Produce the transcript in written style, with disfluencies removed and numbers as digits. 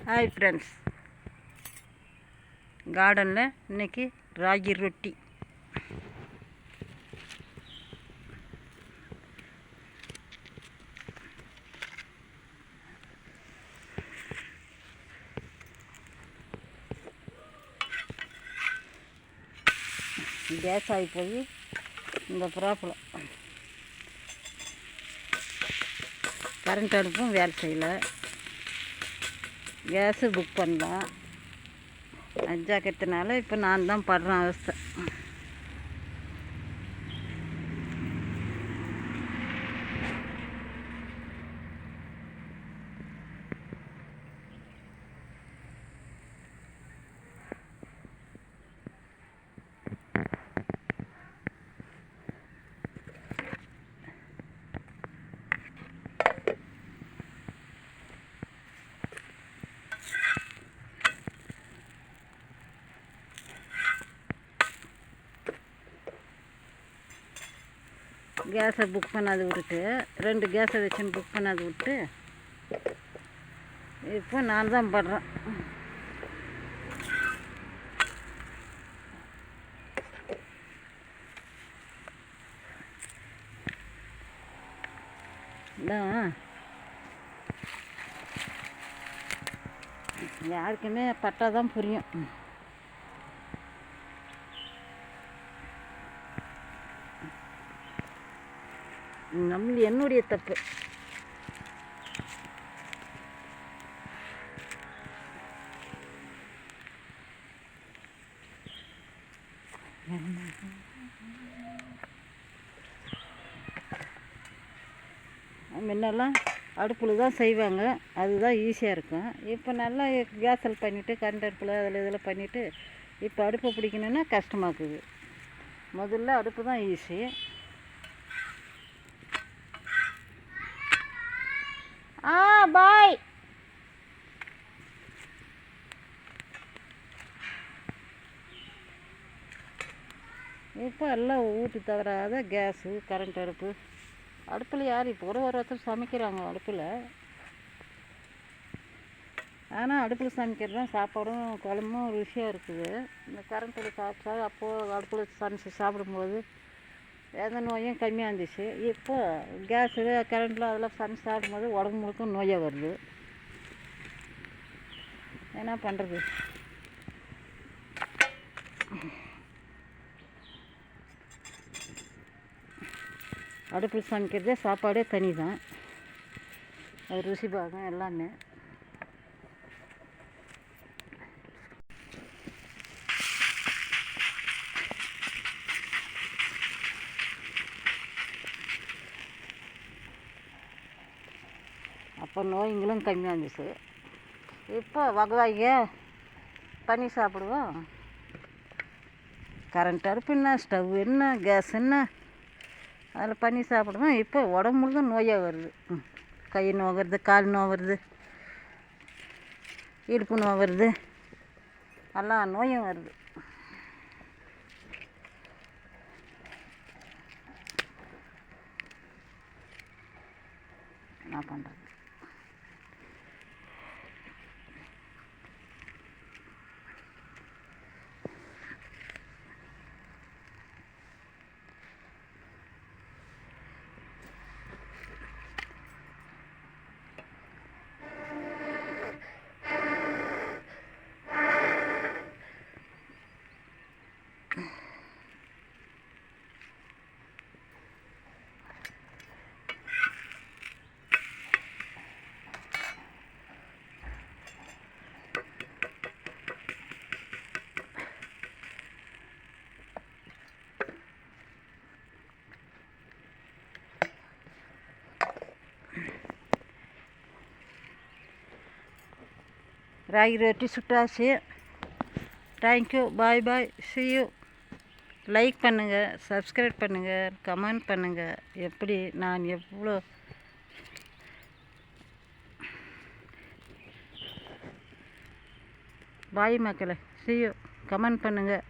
Hi friends, கார்டனில் இன்றைக்கி ராகி ரொட்டி. கேஸ் ஆகி போய் இந்த ப்ராப்ளம். கரண்ட் அடுப்பும் வேலை செய்யலை. கேஸு புக் பண்ணலாம். அஞ்சாக்கிறதுனால இப்போ நான் தான் படுறேன் அவஸ்தை. கேஸை புக் பண்ணாது விட்டுட்டு 2 கேஸை வச்சுன்னு புக் பண்ணாது விட்டு இப்போ நான் தான் படுறேன். யாருக்குமே பட்டா தான் புரியும். என்னுடைய தப்பு. முன்னெல்லாம் அடுப்பில் தான் செய்வாங்க, அதுதான் ஈஸியாக இருக்கும். இப்போ நல்லா கேஸில் பண்ணிவிட்டு கரண்ட் அடுப்பில் அதில் இதில் பண்ணிவிட்டு இப்போ அடுப்பை பிடிக்கணுன்னா கஷ்டமாக்குது. முதல்ல அடுப்பு தான் ஈஸி. பாய். இப்போ எல்லாம் ஊட்டி தவறாத கேஸு கரண்ட் அடுப்பில் யார் இப்போ ஒருத்தர் சமைக்கிறாங்க அடுப்பில். ஆனால் அடுப்பில் சமைக்கிறது தான் சாப்பாடும் குழம்பும் ருசியாக இருக்குது. இந்த கரண்ட்டில் சாப்பிட்டா அப்போது அடுப்பில் சமைச்சு சாப்பிடும்போது எந்த நோயும் கம்மியாக இருந்துச்சு. இப்போ கேஸு கரண்ட்டில் அதெல்லாம் சமைச்சு சாப்பிடும்போது உடம்பு முழுக்க நோயாக வருது. என்ன பண்ணுறது? அடுப்பில் சமைக்கிறதே சாப்பாடே தனி தான். அது ருசி பாகம் எல்லாமே. அப்போ நோய்களும் கம்மியாக இருந்துச்சு. இப்போ வகை பண்ணி சாப்பிடுவோம். கரண்ட் அடுப்பு என்ன, ஸ்டவ் என்ன, கேஸ் என்ன, அதில் பண்ணி சாப்பிடுவோம். இப்போ உடம்பு முழுக்க நோயாக வருது. கை நோவுறது, கால் நோவுறது, இடுப்பு நோவுறது, எல்லா நோயும் வருது. என்ன பண்ணுறது? ராகி ரொட்டி சுட்டாச்சு. Thank you. Bye bye. see you. Like பண்ணுங்கள், சப்ஸ்கிரைப் பண்ணுங்கள், கமெண்ட் பண்ணுங்கள். எப்படி நான் எவ்வளோ பாய் மக்களே. see you. கமெண்ட் பண்ணுங்கள்.